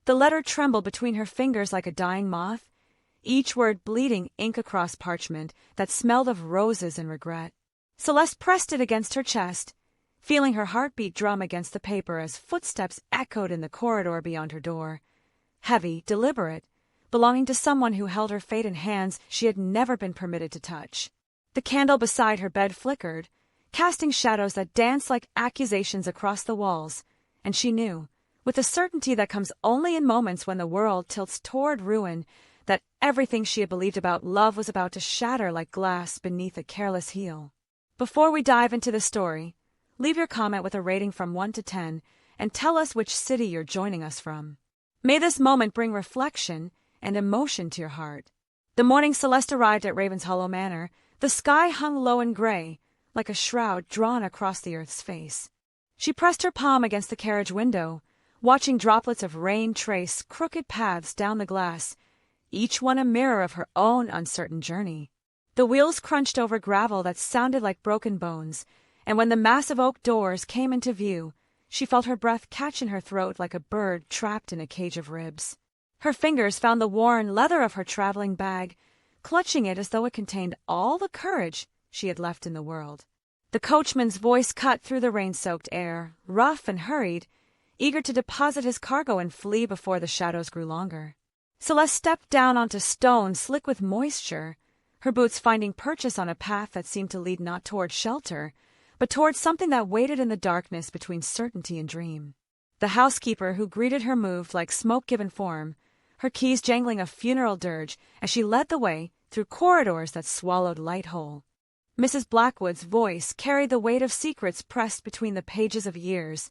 The letter trembled between her fingers like a dying moth, each word bleeding ink across parchment that smelled of roses and regret. Celeste pressed it against her chest, feeling her heartbeat drum against the paper as footsteps echoed in the corridor beyond her door. Heavy, deliberate, belonging to someone who held her fate in hands she had never been permitted to touch. The candle beside her bed flickered, casting shadows that danced like accusations across the walls, and she knew, with a certainty that comes only in moments when the world tilts toward ruin, that everything she had believed about love was about to shatter like glass beneath a careless heel. Before we dive into the story, leave your comment with a rating from 1 to 10 and tell us which city you're joining us from. May this moment bring reflection and emotion to your heart. The morning Celeste arrived at Ravenshollow Manor, the sky hung low and gray, like a shroud drawn across the earth's face. She pressed her palm against the carriage window, watching droplets of rain trace crooked paths down the glass, each one a mirror of her own uncertain journey. The wheels crunched over gravel that sounded like broken bones, and when the massive oak doors came into view, she felt her breath catch in her throat like a bird trapped in a cage of ribs. Her fingers found the worn leather of her traveling bag, clutching it as though it contained all the courage she had left in the world. The coachman's voice cut through the rain-soaked air, rough and hurried, eager to deposit his cargo and flee before the shadows grew longer. Celeste stepped down onto stone slick with moisture, her boots finding purchase on a path that seemed to lead not toward shelter, but towards something that waited in the darkness between certainty and dream. The housekeeper who greeted her moved like smoke given form, her keys jangling a funeral dirge as she led the way through corridors that swallowed light whole. Mrs. Blackwood's voice carried the weight of secrets pressed between the pages of years,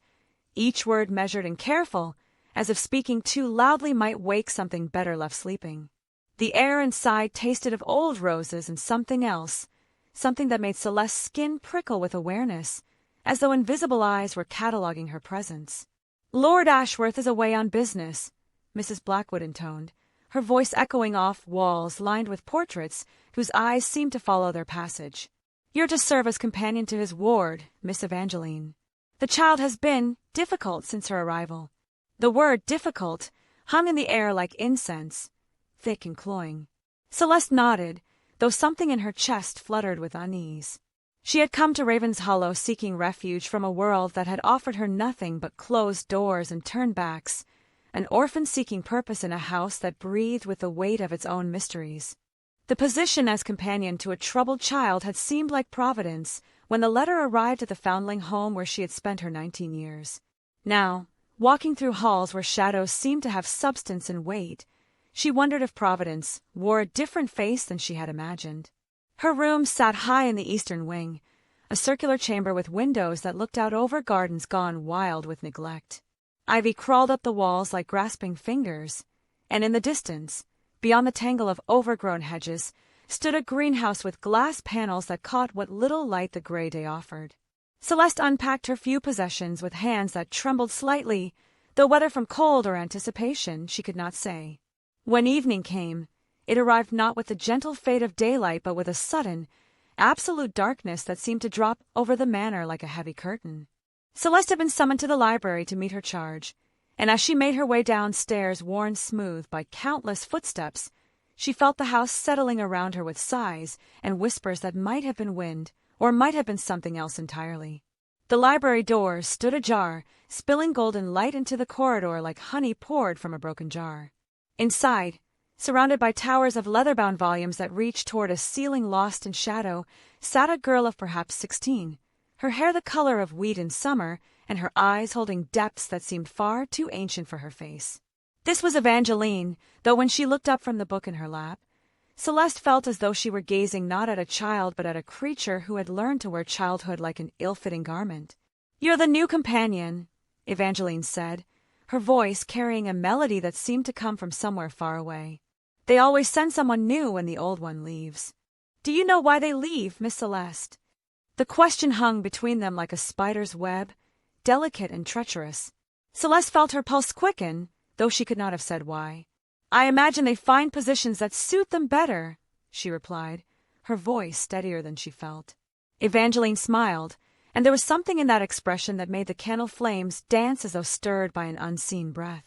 each word measured and careful, as if speaking too loudly might wake something better left sleeping. The air inside tasted of old roses and something else, something that made Celeste's skin prickle with awareness, as though invisible eyes were cataloging her presence. "Lord Ashworth is away on business," Mrs. Blackwood intoned, her voice echoing off walls lined with portraits whose eyes seemed to follow their passage. "You're to serve as companion to his ward, Miss Evangeline. The child has been difficult since her arrival." The word difficult hung in the air like incense, thick and cloying. Celeste nodded, though something in her chest fluttered with unease. She had come to Ravenshollow seeking refuge from a world that had offered her nothing but closed doors and turned backs, an orphan seeking purpose in a house that breathed with the weight of its own mysteries. The position as companion to a troubled child had seemed like Providence when the letter arrived at the foundling home where she had spent her 19 years. Now, walking through halls where shadows seemed to have substance and weight, she wondered if Providence wore a different face than she had imagined. Her room sat high in the eastern wing, a circular chamber with windows that looked out over gardens gone wild with neglect. Ivy crawled up the walls like grasping fingers, and in the distance, beyond the tangle of overgrown hedges, stood a greenhouse with glass panels that caught what little light the gray day offered. Celeste unpacked her few possessions with hands that trembled slightly, though whether from cold or anticipation she could not say. When evening came, it arrived not with the gentle fade of daylight but with a sudden, absolute darkness that seemed to drop over the manor like a heavy curtain. Celeste had been summoned to the library to meet her charge, and as she made her way downstairs worn smooth by countless footsteps, she felt the house settling around her with sighs and whispers that might have been wind, or might have been something else entirely. The library doors stood ajar, spilling golden light into the corridor like honey poured from a broken jar. Inside, surrounded by towers of leather-bound volumes that reached toward a ceiling lost in shadow, sat a girl of perhaps 16, her hair the color of wheat in summer, and her eyes holding depths that seemed far too ancient for her face. This was Evangeline, though when she looked up from the book in her lap, Celeste felt as though she were gazing not at a child but at a creature who had learned to wear childhood like an ill-fitting garment. "You're the new companion," Evangeline said, her voice carrying a melody that seemed to come from somewhere far away. "They always send someone new when the old one leaves. Do you know why they leave, Miss Celeste?" The question hung between them like a spider's web, delicate and treacherous. Celeste felt her pulse quicken, though she could not have said why. "I imagine they find positions that suit them better," she replied, her voice steadier than she felt. Evangeline smiled, and there was something in that expression that made the candle flames dance as though stirred by an unseen breath.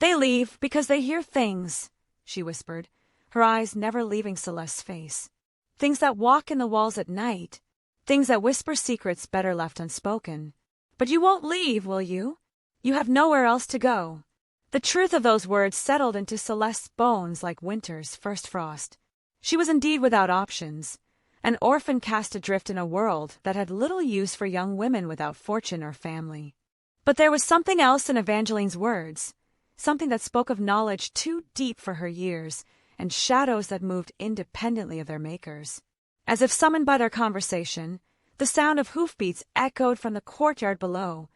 They leave because they hear things, she whispered, her eyes never leaving Celeste's face. Things that walk in the walls at night, things that whisper secrets better left unspoken. But you won't leave, will you? You have nowhere else to go. The truth of those words settled into Celeste's bones like winter's first frost. She was indeed without options, an orphan cast adrift in a world that had little use for young women without fortune or family. But there was something else in Evangeline's words, something that spoke of knowledge too deep for her years and shadows that moved independently of their makers. As if summoned by their conversation, the sound of hoofbeats echoed from the courtyard below,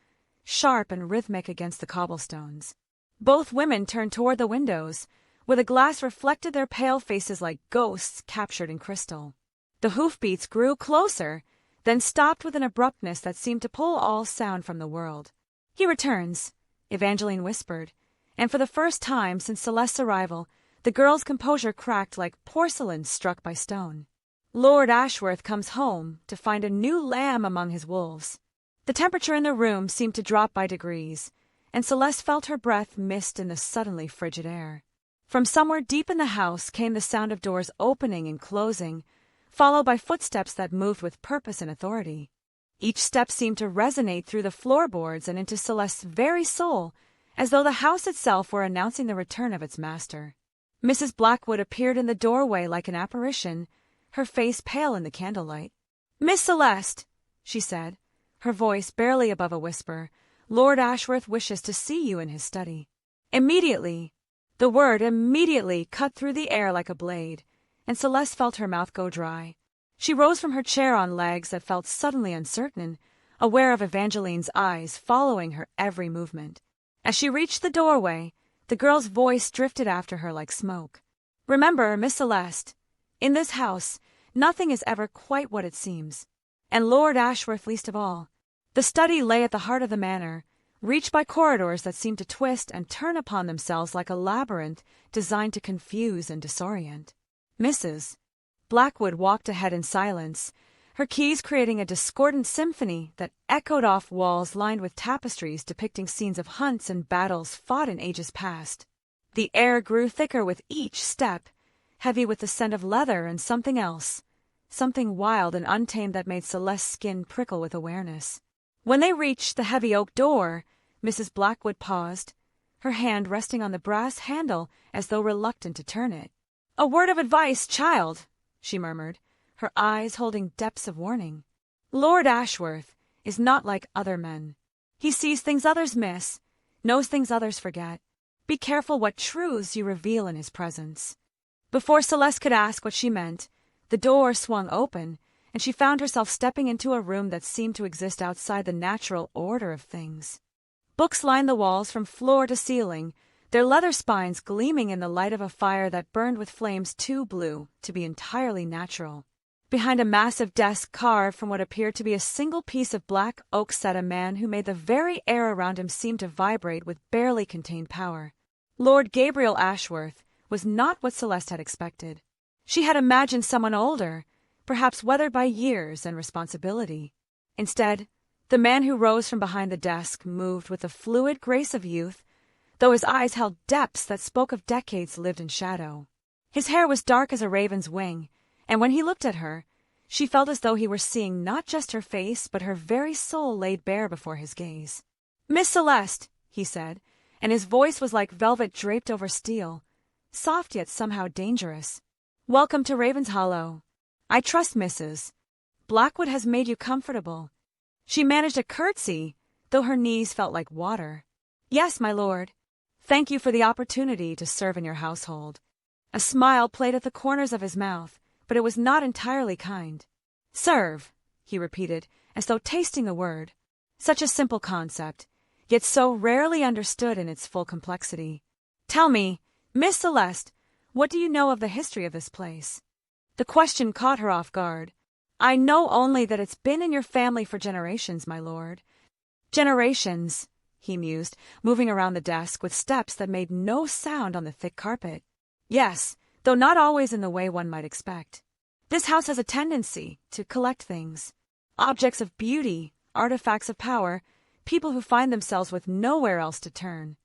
sharp and rhythmic against the cobblestones. Both women turned toward the windows, where the glass reflected their pale faces like ghosts captured in crystal. The hoofbeats grew closer, then stopped with an abruptness that seemed to pull all sound from the world. "He returns," Evangeline whispered, and for the first time since Celeste's arrival, the girl's composure cracked like porcelain struck by stone. "Lord Ashworth comes home to find a new lamb among his wolves." The temperature in the room seemed to drop by degrees, and Celeste felt her breath mist in the suddenly frigid air. From somewhere deep in the house came the sound of doors opening and closing, followed by footsteps that moved with purpose and authority. Each step seemed to resonate through the floorboards and into Celeste's very soul, as though the house itself were announcing the return of its master. Mrs. Blackwood appeared in the doorway like an apparition, her face pale in the candlelight. "Miss Celeste," she said, her voice barely above a whisper, "Lord Ashworth wishes to see you in his study." Immediately, the word immediately cut through the air like a blade, and Celeste felt her mouth go dry. She rose from her chair on legs that felt suddenly uncertain, aware of Evangeline's eyes following her every movement. As she reached the doorway, the girl's voice drifted after her like smoke. "Remember, Miss Celeste, in this house, nothing is ever quite what it seems, and Lord Ashworth least of all. The study lay at the heart of the manor, reached by corridors that seemed to twist and turn upon themselves like a labyrinth designed to confuse and disorient." Mrs. Blackwood walked ahead in silence, her keys creating a discordant symphony that echoed off walls lined with tapestries depicting scenes of hunts and battles fought in ages past. The air grew thicker with each step, heavy with the scent of leather and something else, something wild and untamed that made Celeste's skin prickle with awareness. When they reached the heavy oak door, Mrs. Blackwood paused, her hand resting on the brass handle as though reluctant to turn it. "A word of advice, child," she murmured, her eyes holding depths of warning. "Lord Ashworth is not like other men. He sees things others miss, knows things others forget. Be careful what truths you reveal in his presence." Before Celeste could ask what she meant, the door swung open, and she found herself stepping into a room that seemed to exist outside the natural order of things. Books lined the walls from floor to ceiling, their leather spines gleaming in the light of a fire that burned with flames too blue to be entirely natural. Behind a massive desk carved from what appeared to be a single piece of black oak sat a man who made the very air around him seem to vibrate with barely contained power. Lord Gabriel Ashworth was not what Celeste had expected. She had imagined someone older, perhaps weathered by years and responsibility. Instead, the man who rose from behind the desk moved with the fluid grace of youth, though his eyes held depths that spoke of decades lived in shadow. His hair was dark as a raven's wing, and when he looked at her, she felt as though he were seeing not just her face but her very soul laid bare before his gaze. "Miss Celeste," he said, and his voice was like velvet draped over steel, soft yet somehow dangerous. "Welcome to Ravenshollow. I trust Mrs. Blackwood has made you comfortable." She managed a curtsy, though her knees felt like water. "Yes, my lord. Thank you for the opportunity to serve in your household." A smile played at the corners of his mouth, but it was not entirely kind. "Serve," he repeated, as though tasting the word. Such a simple concept, yet so rarely understood in its full complexity. "Tell me, Miss Celeste, what do you know of the history of this place?" The question caught her off guard. "I know only that it's been in your family for generations, my lord." "Generations," he mused, moving around the desk with steps that made no sound on the thick carpet. "Yes, though not always in the way one might expect. This house has a tendency to collect things. Objects of beauty, artifacts of power, people who find themselves with nowhere else to turn."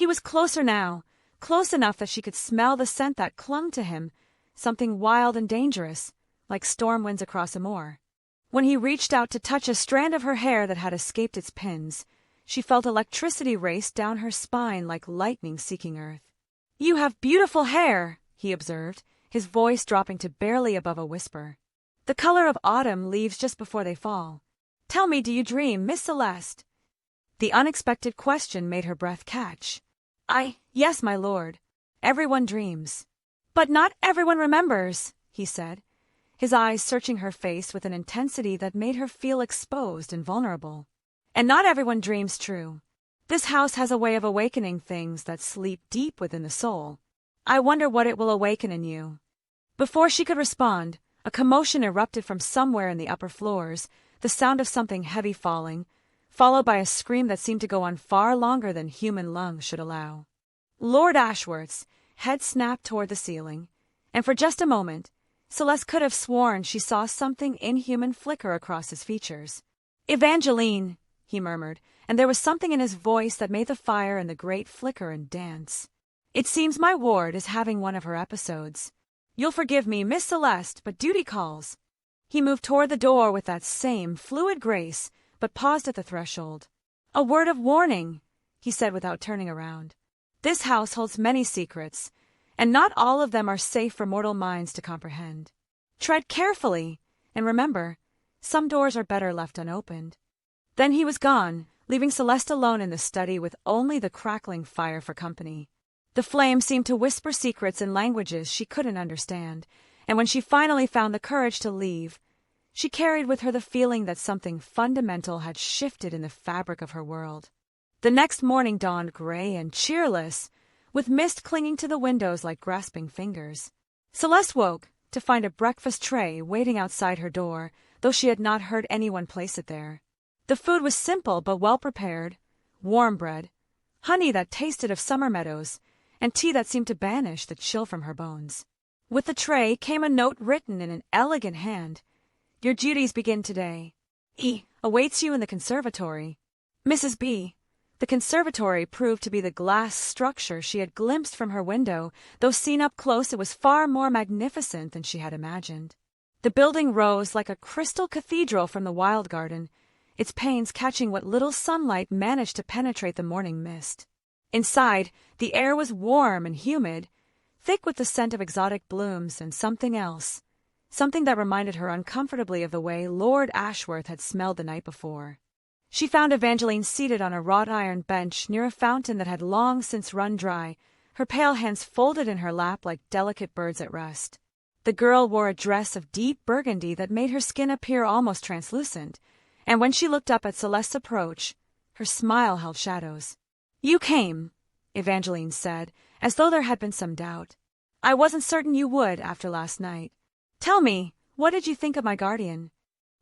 He was closer now, close enough that she could smell the scent that clung to him, something wild and dangerous, like storm winds across a moor. When he reached out to touch a strand of her hair that had escaped its pins, she felt electricity race down her spine like lightning seeking earth. "You have beautiful hair," he observed, his voice dropping to barely above a whisper. "The color of autumn leaves just before they fall. Tell me, do you dream, Miss Celeste?" The unexpected question made her breath catch. Yes, my lord. Everyone dreams. But not everyone remembers," he said, his eyes searching her face with an intensity that made her feel exposed and vulnerable. "And not everyone dreams true. This house has a way of awakening things that sleep deep within the soul. I wonder what it will awaken in you." Before she could respond, a commotion erupted from somewhere in the upper floors, the sound of something heavy falling, followed by a scream that seemed to go on far longer than human lungs should allow. Lord Ashworth's head snapped toward the ceiling, and for just a moment, Celeste could have sworn she saw something inhuman flicker across his features. "Evangeline," he murmured, and there was something in his voice that made the fire and the grate flicker and dance. "It seems my ward is having one of her episodes. You'll forgive me, Miss Celeste, but duty calls." He moved toward the door with that same fluid grace, but paused at the threshold. "A word of warning," he said without turning around. "This house holds many secrets, and not all of them are safe for mortal minds to comprehend. Tread carefully, and remember, some doors are better left unopened." Then he was gone, leaving Celeste alone in the study with only the crackling fire for company. The flame seemed to whisper secrets in languages she couldn't understand, and when she finally found the courage to leave, she carried with her the feeling that something fundamental had shifted in the fabric of her world. The next morning dawned gray and cheerless, with mist clinging to the windows like grasping fingers. Celeste woke to find a breakfast tray waiting outside her door, though she had not heard anyone place it there. The food was simple but well prepared: warm bread, honey that tasted of summer meadows, and tea that seemed to banish the chill from her bones. With the tray came a note written in an elegant hand. "Your duties begin today. E. awaits you in the conservatory. Mrs. B." The conservatory proved to be the glass structure she had glimpsed from her window, though seen up close it was far more magnificent than she had imagined. The building rose like a crystal cathedral from the wild garden, its panes catching what little sunlight managed to penetrate the morning mist. Inside, the air was warm and humid, thick with the scent of exotic blooms and something else, something that reminded her uncomfortably of the way Lord Ashworth had smelled the night before. She found Evangeline seated on a wrought-iron bench near a fountain that had long since run dry, her pale hands folded in her lap like delicate birds at rest. The girl wore a dress of deep burgundy that made her skin appear almost translucent, and when she looked up at Celeste's approach, her smile held shadows. "You came," Evangeline said, as though there had been some doubt. "I wasn't certain you would after last night. Tell me, what did you think of my guardian?"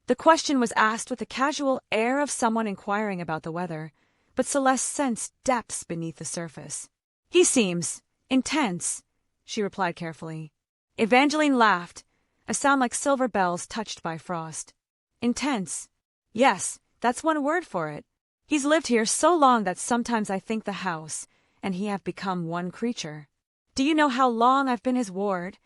The question was asked with the casual air of someone inquiring about the weather, but Celeste sensed depths beneath the surface. "He seems intense," she replied carefully. Evangeline laughed, a sound like silver bells touched by frost. "Intense? Yes, that's one word for it. He's lived here so long that sometimes I think the house and he have become one creature. Do you know how long I've been his ward?"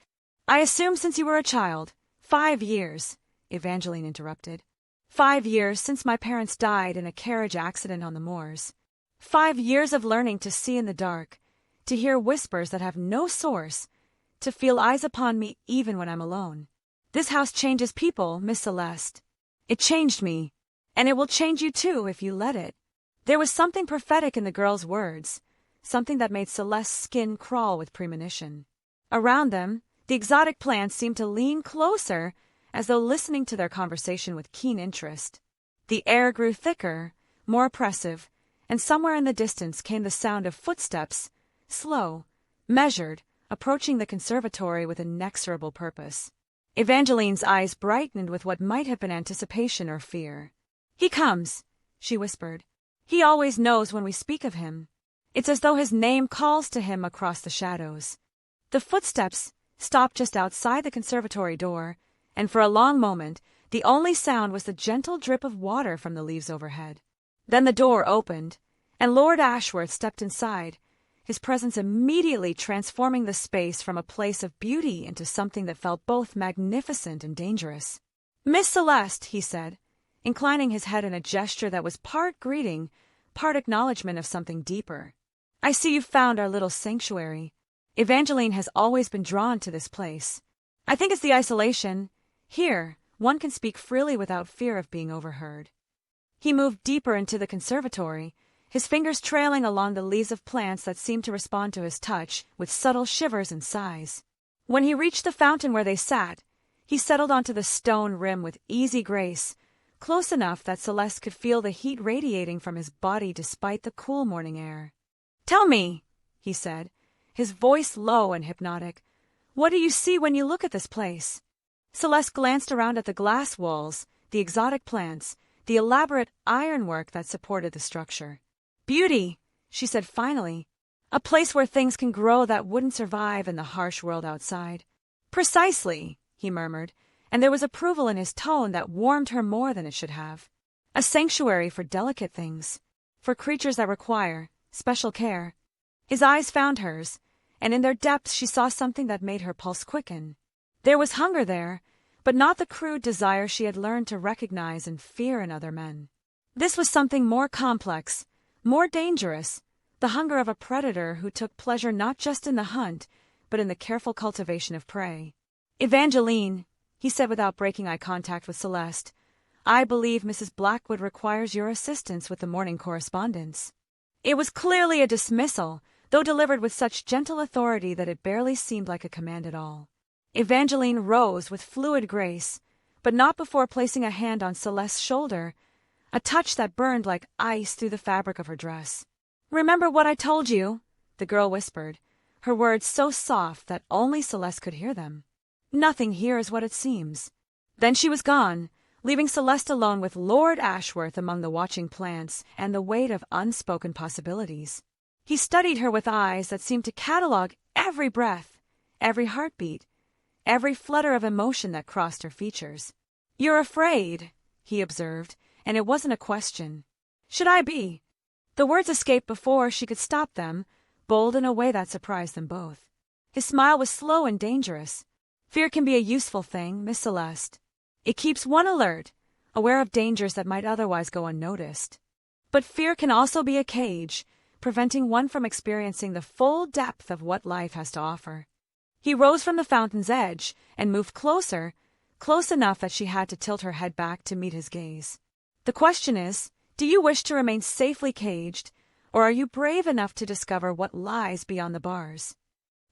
"I assume since you were a child. 5 years." Evangeline interrupted. 5 years since my parents died in a carriage accident on the moors. 5 years of learning to see in the dark, to hear whispers that have no source, to feel eyes upon me even when I'm alone. This house changes people, Miss Celeste. It changed me, and it will change you too if you let it. There was something prophetic in the girl's words, something that made Celeste's skin crawl with premonition. Around them, the exotic plants seemed to lean closer, as though listening to their conversation with keen interest. The air grew thicker, more oppressive, and somewhere in the distance came the sound of footsteps, slow, measured, approaching the conservatory with inexorable purpose. Evangeline's eyes brightened with what might have been anticipation or fear. "He comes," she whispered. "He always knows when we speak of him. It's as though his name calls to him across the shadows." The footsteps stopped just outside the conservatory door, and for a long moment the only sound was the gentle drip of water from the leaves overhead. Then the door opened, and Lord Ashworth stepped inside, his presence immediately transforming the space from a place of beauty into something that felt both magnificent and dangerous. "Miss Celeste," he said, inclining his head in a gesture that was part greeting, part acknowledgement of something deeper. "I see you've found our little sanctuary. Evangeline has always been drawn to this place. I think it's the isolation. Here, one can speak freely without fear of being overheard." He moved deeper into the conservatory, his fingers trailing along the leaves of plants that seemed to respond to his touch with subtle shivers and sighs. When he reached the fountain where they sat, he settled onto the stone rim with easy grace, close enough that Celeste could feel the heat radiating from his body despite the cool morning air. "Tell me," he said, his voice low and hypnotic, "what do you see when you look at this place?" Celeste glanced around at the glass walls, the exotic plants, the elaborate ironwork that supported the structure. "Beauty," she said finally. "A place where things can grow that wouldn't survive in the harsh world outside." "Precisely," he murmured, and there was approval in his tone that warmed her more than it should have. "A sanctuary for delicate things, for creatures that require special care." His eyes found hers, and in their depths she saw something that made her pulse quicken. There was hunger there, but not the crude desire she had learned to recognize and fear in other men. This was something more complex, more dangerous, the hunger of a predator who took pleasure not just in the hunt, but in the careful cultivation of prey. "Evangeline," he said without breaking eye contact with Celeste, "I believe Mrs. Blackwood requires your assistance with the morning correspondence." It was clearly a dismissal, though delivered with such gentle authority that it barely seemed like a command at all. Evangeline rose with fluid grace, but not before placing a hand on Celeste's shoulder, a touch that burned like ice through the fabric of her dress. "Remember what I told you," the girl whispered, her words so soft that only Celeste could hear them. "Nothing here is what it seems." Then she was gone, leaving Celeste alone with Lord Ashworth among the watching plants and the weight of unspoken possibilities. He studied her with eyes that seemed to catalogue every breath, every heartbeat, every flutter of emotion that crossed her features. "You're afraid," he observed, and it wasn't a question. "Should I be?" The words escaped before she could stop them, bold in a way that surprised them both. His smile was slow and dangerous. "Fear can be a useful thing, Miss Celeste. It keeps one alert, aware of dangers that might otherwise go unnoticed. But fear can also be a cage, preventing one from experiencing the full depth of what life has to offer." He rose from the fountain's edge and moved closer, close enough that she had to tilt her head back to meet his gaze. "The question is, do you wish to remain safely caged, or are you brave enough to discover what lies beyond the bars?"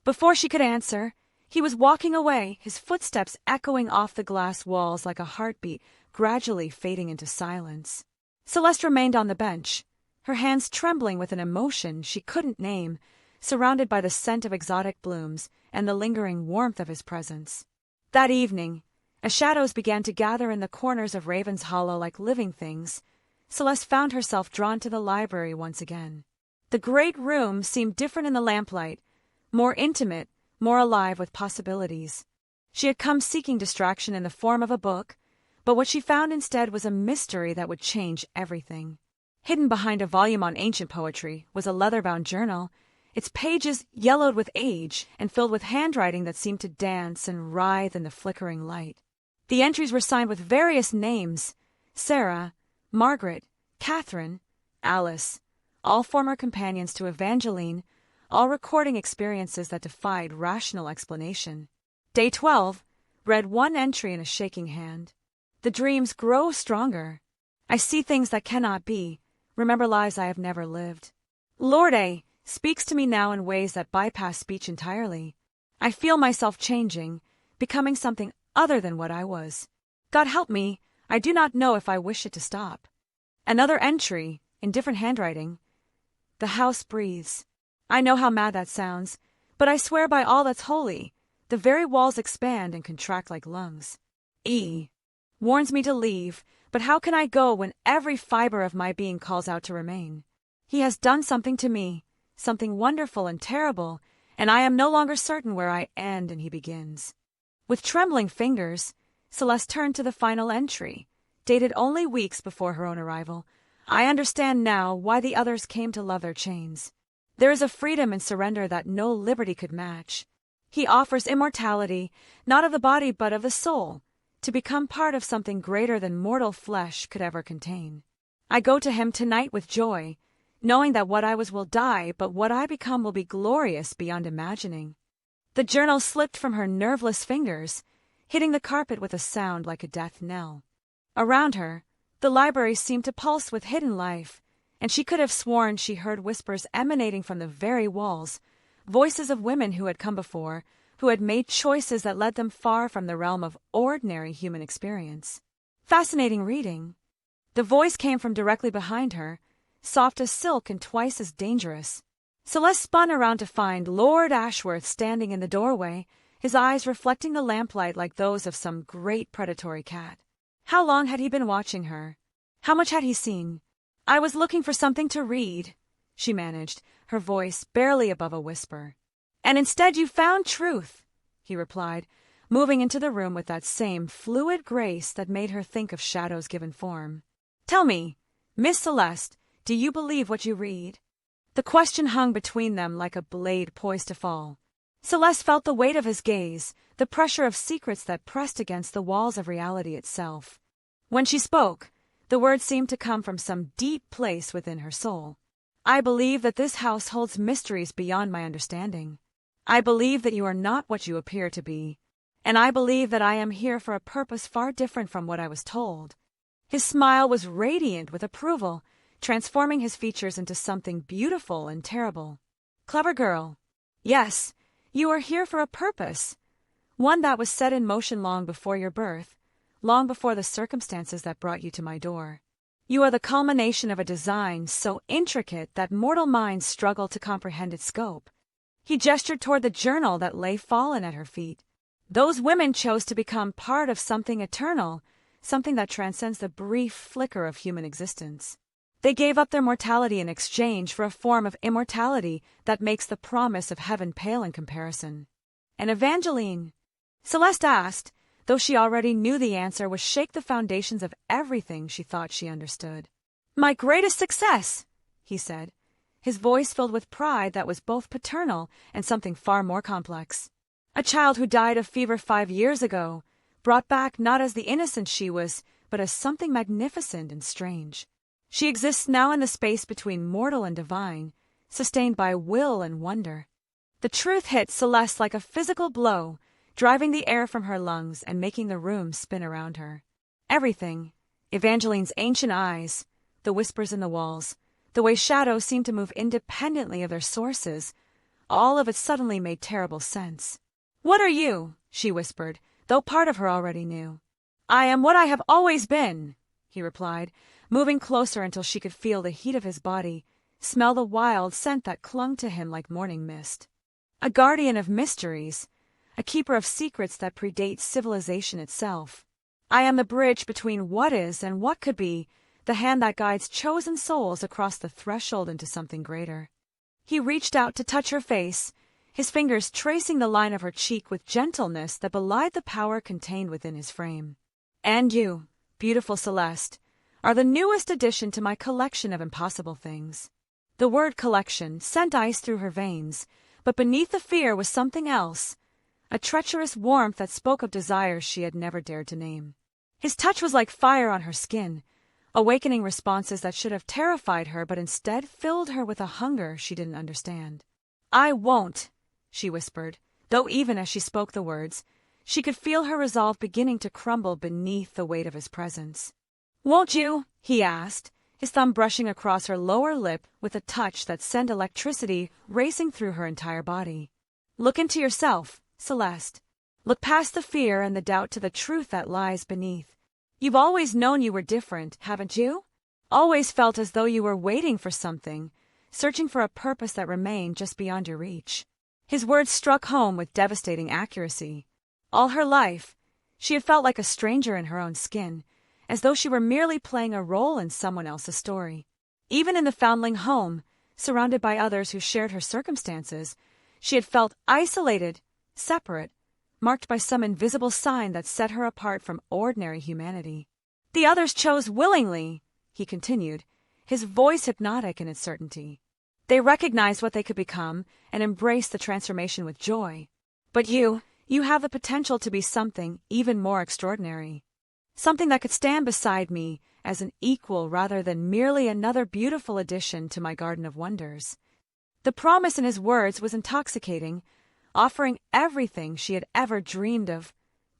Before she could answer, he was walking away, his footsteps echoing off the glass walls like a heartbeat, gradually fading into silence. Celeste remained on the bench, her hands trembling with an emotion she couldn't name, surrounded by the scent of exotic blooms and the lingering warmth of his presence. That evening, as shadows began to gather in the corners of Raven's Hollow like living things, Celeste found herself drawn to the library once again. The great room seemed different in the lamplight, more intimate, more alive with possibilities. She had come seeking distraction in the form of a book, but what she found instead was a mystery that would change everything. Hidden behind a volume on ancient poetry was a leather-bound journal, its pages yellowed with age and filled with handwriting that seemed to dance and writhe in the flickering light. The entries were signed with various names: Sarah, Margaret, Catherine, Alice, all former companions to Evangeline, all recording experiences that defied rational explanation. Day 12 read one entry in a shaking hand. "The dreams grow stronger. I see things that cannot be, remember lives I have never lived. Lord A speaks to me now in ways that bypass speech entirely. I feel myself changing, becoming something other than what I was. God help me, I do not know if I wish it to stop." Another entry, in different handwriting. "The house breathes. I know how mad that sounds, but I swear by all that's holy, the very walls expand and contract like lungs. E warns me to leave, but how can I go when every fiber of my being calls out to remain? He has done something to me, something wonderful and terrible, and I am no longer certain where I end and he begins." With trembling fingers, Celeste turned to the final entry, dated only weeks before her own arrival. "I understand now why the others came to love their chains. There is a freedom and surrender that no liberty could match. He offers immortality, not of the body but of the soul, to become part of something greater than mortal flesh could ever contain. I go to him tonight with joy, knowing that what I was will die, but what I become will be glorious beyond imagining. The journal slipped from her nerveless fingers, hitting the carpet with a sound like a death knell. Around her, the library seemed to pulse with hidden life, and she could have sworn she heard whispers emanating from the very walls, voices of women who had come before, who had made choices that led them far from the realm of ordinary human experience. Fascinating reading. The voice came from directly behind her, soft as silk and twice as dangerous. Celeste spun around to find Lord Ashworth standing in the doorway, his eyes reflecting the lamplight like those of some great predatory cat. How long had he been watching her? How much had he seen? "I was looking for something to read," she managed, her voice barely above a whisper. "And instead you found truth," he replied, moving into the room with that same fluid grace that made her think of shadows given form. "Tell me, Miss Celeste, do you believe what you read?" The question hung between them like a blade poised to fall. Celeste felt the weight of his gaze, the pressure of secrets that pressed against the walls of reality itself. When she spoke, the words seemed to come from some deep place within her soul. "I believe that this house holds mysteries beyond my understanding. I believe that you are not what you appear to be, and I believe that I am here for a purpose far different from what I was told." His smile was radiant with approval, transforming his features into something beautiful and terrible. "Clever girl. Yes, you are here for a purpose, one that was set in motion long before your birth, long before the circumstances that brought you to my door. You are the culmination of a design so intricate that mortal minds struggle to comprehend its scope." He gestured toward the journal that lay fallen at her feet. "Those women chose to become part of something eternal, something that transcends the brief flicker of human existence. They gave up their mortality in exchange for a form of immortality that makes the promise of heaven pale in comparison." "And Evangeline?" Celeste asked, though she already knew the answer would shake the foundations of everything she thought she understood. "My greatest success," he said, his voice filled with pride that was both paternal and something far more complex. "A child who died of fever 5 years ago, brought back not as the innocent she was, but as something magnificent and strange. She exists now in the space between mortal and divine, sustained by will and wonder." The truth hit Celeste like a physical blow, driving the air from her lungs and making the room spin around her. Everything, Evangeline's ancient eyes, the whispers in the walls, the way shadows seemed to move independently of their sources, all of it suddenly made terrible sense. "What are you?" she whispered, though part of her already knew. "I am what I have always been," he replied, moving closer until she could feel the heat of his body, smell the wild scent that clung to him like morning mist. "A guardian of mysteries, a keeper of secrets that predate civilization itself. I am the bridge between what is and what could be, the hand that guides chosen souls across the threshold into something greater." He reached out to touch her face, his fingers tracing the line of her cheek with gentleness that belied the power contained within his frame. "And you, beautiful Celeste, are the newest addition to my collection of impossible things." The word collection sent ice through her veins, but beneath the fear was something else, a treacherous warmth that spoke of desires she had never dared to name. His touch was like fire on her skin, awakening responses that should have terrified her but instead filled her with a hunger she didn't understand. "I won't," she whispered, though even as she spoke the words, she could feel her resolve beginning to crumble beneath the weight of his presence. "Won't you?" he asked, his thumb brushing across her lower lip with a touch that sent electricity racing through her entire body. "Look into yourself, Celeste. Look past the fear and the doubt to the truth that lies beneath. You've always known you were different, haven't you? Always felt as though you were waiting for something, searching for a purpose that remained just beyond your reach." His words struck home with devastating accuracy. All her life, she had felt like a stranger in her own skin, as though she were merely playing a role in someone else's story. Even in the foundling home, surrounded by others who shared her circumstances, she had felt isolated, separate, marked by some invisible sign that set her apart from ordinary humanity. "The others chose willingly," he continued, his voice hypnotic in its certainty. They recognized what they could become and embraced the transformation with joy. But you have the potential to be something even more extraordinary. Something that could stand beside me as an equal rather than merely another beautiful addition to my garden of wonders. The promise in his words was intoxicating, offering everything she had ever dreamed of: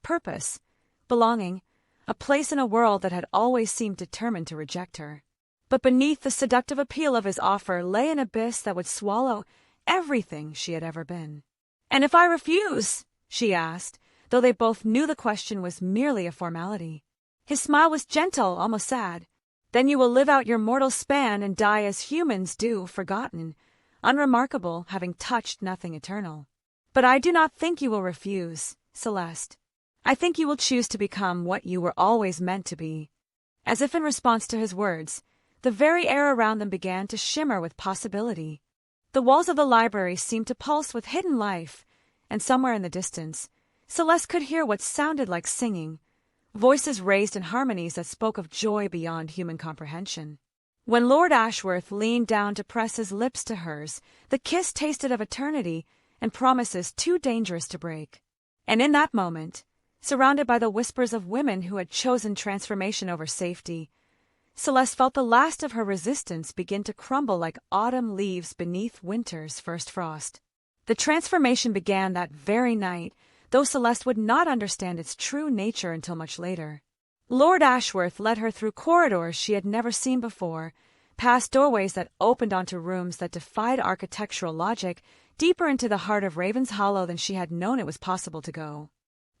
purpose, belonging, a place in a world that had always seemed determined to reject her. But beneath the seductive appeal of his offer lay an abyss that would swallow everything she had ever been. "And if I refuse?" she asked, though they both knew the question was merely a formality. His smile was gentle, almost sad. "Then you will live out your mortal span and die as humans do, forgotten, unremarkable, having touched nothing eternal. But I do not think you will refuse, Celeste. I think you will choose to become what you were always meant to be." As if in response to his words, the very air around them began to shimmer with possibility. The walls of the library seemed to pulse with hidden life, and somewhere in the distance, Celeste could hear what sounded like singing, voices raised in harmonies that spoke of joy beyond human comprehension. When Lord Ashworth leaned down to press his lips to hers, the kiss tasted of eternity and promises too dangerous to break. And in that moment, surrounded by the whispers of women who had chosen transformation over safety, Celeste felt the last of her resistance begin to crumble like autumn leaves beneath winter's first frost. The transformation began that very night, though Celeste would not understand its true nature until much later. Lord Ashworth led her through corridors she had never seen before, past doorways that opened onto rooms that defied architectural logic, deeper into the heart of Ravenshollow than she had known it was possible to go.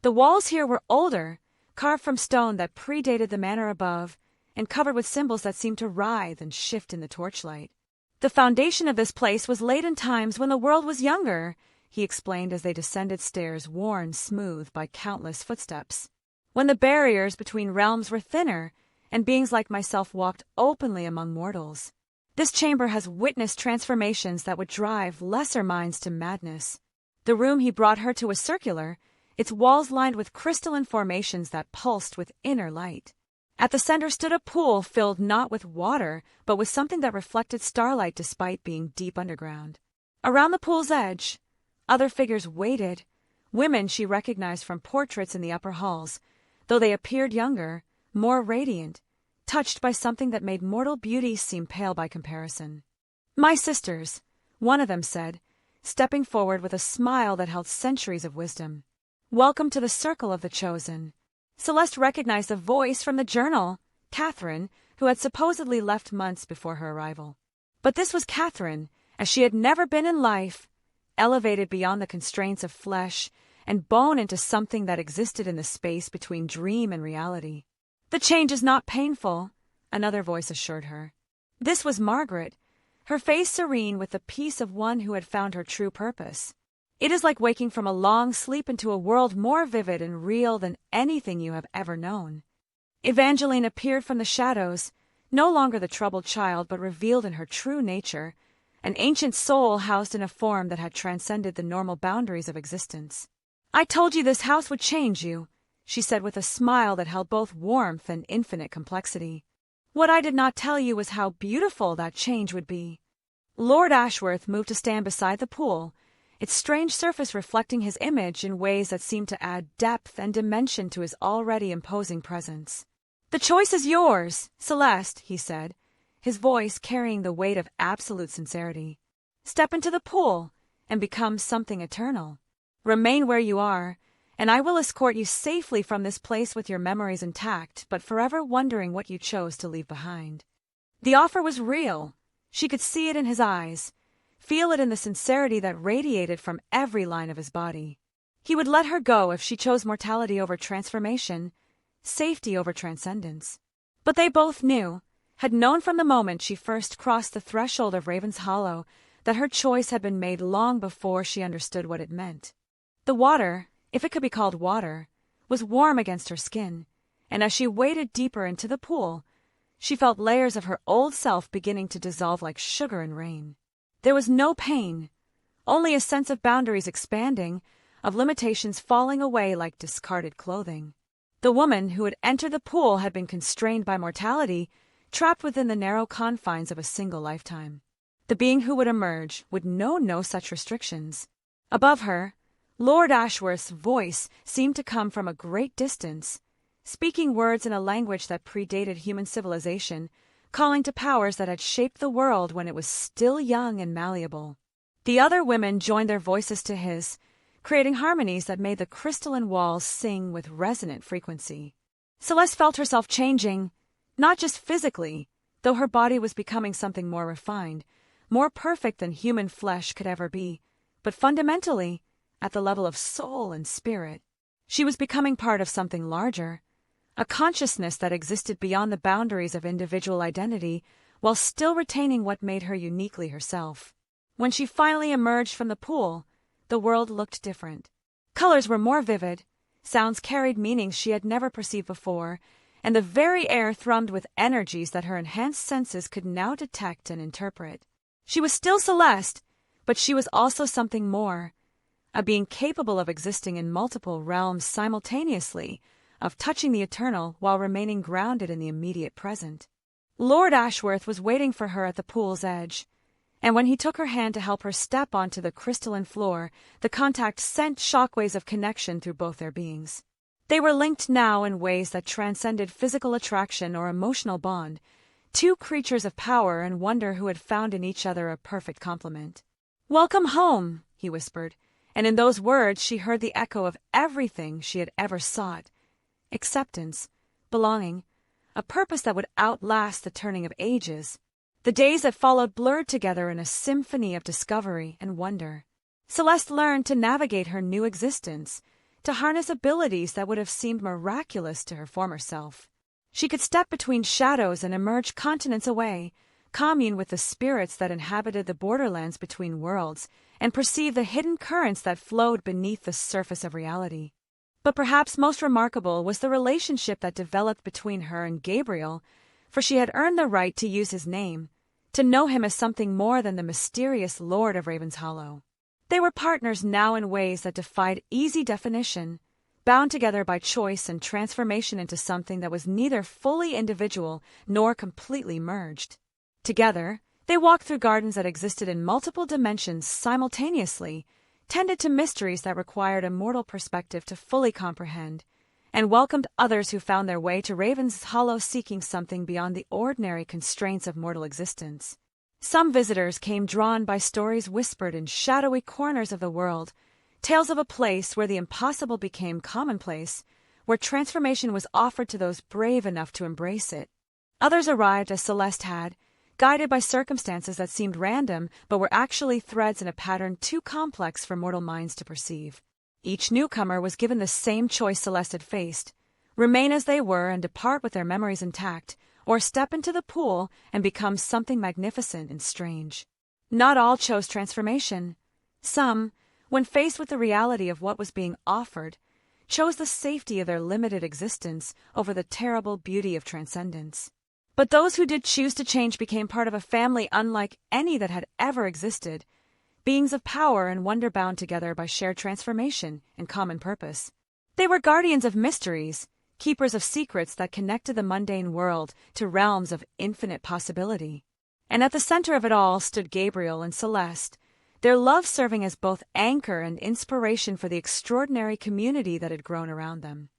The walls here were older, carved from stone that predated the manor above, and covered with symbols that seemed to writhe and shift in the torchlight. "The foundation of this place was laid in times when the world was younger," he explained as they descended stairs worn smooth by countless footsteps. "When the barriers between realms were thinner, and beings like myself walked openly among mortals. This chamber has witnessed transformations that would drive lesser minds to madness." The room he brought her to was circular, its walls lined with crystalline formations that pulsed with inner light. At the center stood a pool filled not with water, but with something that reflected starlight despite being deep underground. Around the pool's edge, other figures waited, women she recognized from portraits in the upper halls, though they appeared younger, more radiant, touched by something that made mortal beauty seem pale by comparison. "My sisters," one of them said, stepping forward with a smile that held centuries of wisdom. "Welcome to the circle of the chosen." Celeste recognized a voice from the journal, Catherine, who had supposedly left months before her arrival. But this was Catherine, as she had never been in life, elevated beyond the constraints of flesh and bone into something that existed in the space between dream and reality. "The change is not painful," another voice assured her. This was Margaret, her face serene with the peace of one who had found her true purpose. "It is like waking from a long sleep into a world more vivid and real than anything you have ever known." Evangeline appeared from the shadows, no longer the troubled child but revealed in her true nature, an ancient soul housed in a form that had transcended the normal boundaries of existence. "I told you this house would change you," she said with a smile that held both warmth and infinite complexity. "What I did not tell you was how beautiful that change would be." Lord Ashworth moved to stand beside the pool, its strange surface reflecting his image in ways that seemed to add depth and dimension to his already imposing presence. "The choice is yours, Celeste," he said, his voice carrying the weight of absolute sincerity. "Step into the pool and become something eternal. Remain where you are, and I will escort you safely from this place with your memories intact, but forever wondering what you chose to leave behind." The offer was real. She could see it in his eyes, feel it in the sincerity that radiated from every line of his body. He would let her go if she chose mortality over transformation, safety over transcendence. But they both knew, had known from the moment she first crossed the threshold of Ravenshollow, that her choice had been made long before she understood what it meant. The water, if it could be called water, was warm against her skin, and as she waded deeper into the pool, she felt layers of her old self beginning to dissolve like sugar in rain. There was no pain, only a sense of boundaries expanding, of limitations falling away like discarded clothing. The woman who had entered the pool had been constrained by mortality, trapped within the narrow confines of a single lifetime. The being who would emerge would know no such restrictions. Above her, Lord Ashworth's voice seemed to come from a great distance, speaking words in a language that predated human civilization, calling to powers that had shaped the world when it was still young and malleable. The other women joined their voices to his, creating harmonies that made the crystalline walls sing with resonant frequency. Celeste felt herself changing, not just physically, though her body was becoming something more refined, more perfect than human flesh could ever be, but fundamentally, at the level of soul and spirit. She was becoming part of something larger, a consciousness that existed beyond the boundaries of individual identity while still retaining what made her uniquely herself. When she finally emerged from the pool, the world looked different. Colors were more vivid, sounds carried meanings she had never perceived before, and the very air thrummed with energies that her enhanced senses could now detect and interpret. She was still Celeste, but she was also something more, a being capable of existing in multiple realms simultaneously, of touching the eternal while remaining grounded in the immediate present. Lord Ashworth was waiting for her at the pool's edge, and when he took her hand to help her step onto the crystalline floor, the contact sent shockwaves of connection through both their beings. They were linked now in ways that transcended physical attraction or emotional bond, two creatures of power and wonder who had found in each other a perfect complement. "Welcome home," he whispered, and in those words she heard the echo of everything she had ever sought: acceptance, belonging, a purpose that would outlast the turning of ages. The days that followed blurred together in a symphony of discovery and wonder. Celeste learned to navigate her new existence, to harness abilities that would have seemed miraculous to her former self. She could step between shadows and emerge continents away, commune with the spirits that inhabited the borderlands between worlds, and perceive the hidden currents that flowed beneath the surface of reality. But perhaps most remarkable was the relationship that developed between her and Gabriel, for she had earned the right to use his name, to know him as something more than the mysterious Lord of Ravenshollow. They were partners now in ways that defied easy definition, bound together by choice and transformation into something that was neither fully individual nor completely merged. Together, they walked through gardens that existed in multiple dimensions simultaneously, tended to mysteries that required a mortal perspective to fully comprehend, and welcomed others who found their way to Ravenshollow seeking something beyond the ordinary constraints of mortal existence. Some visitors came drawn by stories whispered in shadowy corners of the world, tales of a place where the impossible became commonplace, where transformation was offered to those brave enough to embrace it. Others arrived as Celeste had, guided by circumstances that seemed random but were actually threads in a pattern too complex for mortal minds to perceive. Each newcomer was given the same choice Celeste had faced: remain as they were and depart with their memories intact, or step into the pool and become something magnificent and strange. Not all chose transformation. Some, when faced with the reality of what was being offered, chose the safety of their limited existence over the terrible beauty of transcendence. But those who did choose to change became part of a family unlike any that had ever existed, beings of power and wonder bound together by shared transformation and common purpose. They were guardians of mysteries, keepers of secrets that connected the mundane world to realms of infinite possibility. And at the center of it all stood Gabriel and Celeste, their love serving as both anchor and inspiration for the extraordinary community that had grown around them.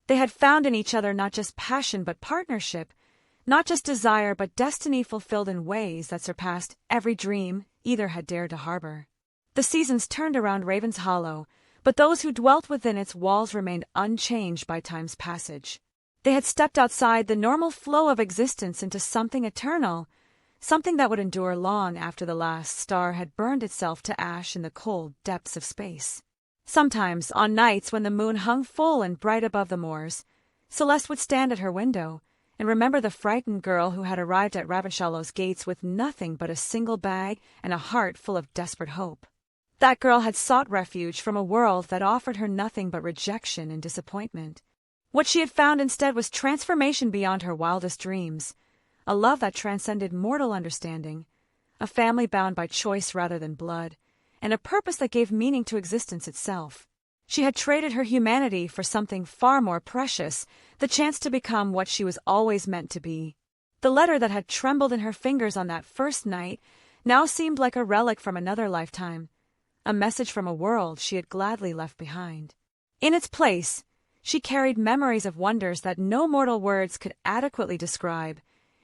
They had found in each other not just passion but partnership, not just desire but destiny fulfilled in ways that surpassed every dream either had dared to harbor. The seasons turned around Ravenshollow, but those who dwelt within its walls remained unchanged by time's passage. They had stepped outside the normal flow of existence into something eternal, something that would endure long after the last star had burned itself to ash in the cold depths of space. Sometimes, on nights when the moon hung full and bright above the moors, Celeste would stand at her window and remember the frightened girl who had arrived at Ravenshallow's gates with nothing but a single bag and a heart full of desperate hope. That girl had sought refuge from a world that offered her nothing but rejection and disappointment. What she had found instead was transformation beyond her wildest dreams, a love that transcended mortal understanding, a family bound by choice rather than blood, and a purpose that gave meaning to existence itself. She had traded her humanity for something far more precious, the chance to become what she was always meant to be. The letter that had trembled in her fingers on that first night now seemed like a relic from another lifetime, a message from a world she had gladly left behind. In its place, she carried memories of wonders that no mortal words could adequately describe,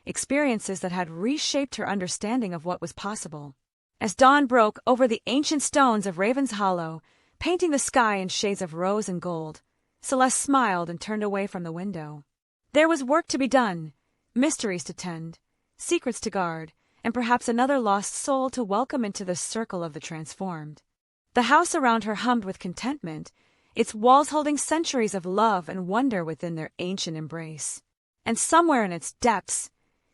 experiences that had reshaped her understanding of what was possible. As dawn broke over the ancient stones of Raven's Hollow, painting the sky in shades of rose and gold, Celeste smiled and turned away from the window. There was work to be done, mysteries to tend, secrets to guard, and perhaps another lost soul to welcome into the circle of the transformed. The house around her hummed with contentment, its walls holding centuries of love and wonder within their ancient embrace. And somewhere in its depths,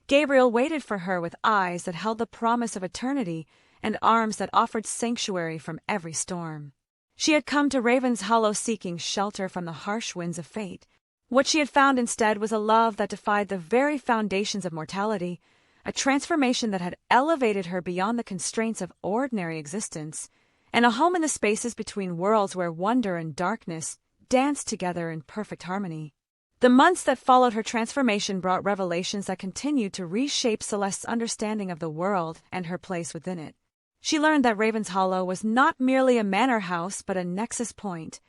Gabriel waited for her with eyes that held the promise of eternity and arms that offered sanctuary from every storm. She had come to Raven's Hollow seeking shelter from the harsh winds of fate. What she had found instead was a love that defied the very foundations of mortality, a transformation that had elevated her beyond the constraints of ordinary existence, and a home in the spaces between worlds where wonder and darkness danced together in perfect harmony. The months that followed her transformation brought revelations that continued to reshape Celeste's understanding of the world and her place within it. She learned that Raven's Hollow was not merely a manor house but a nexus point,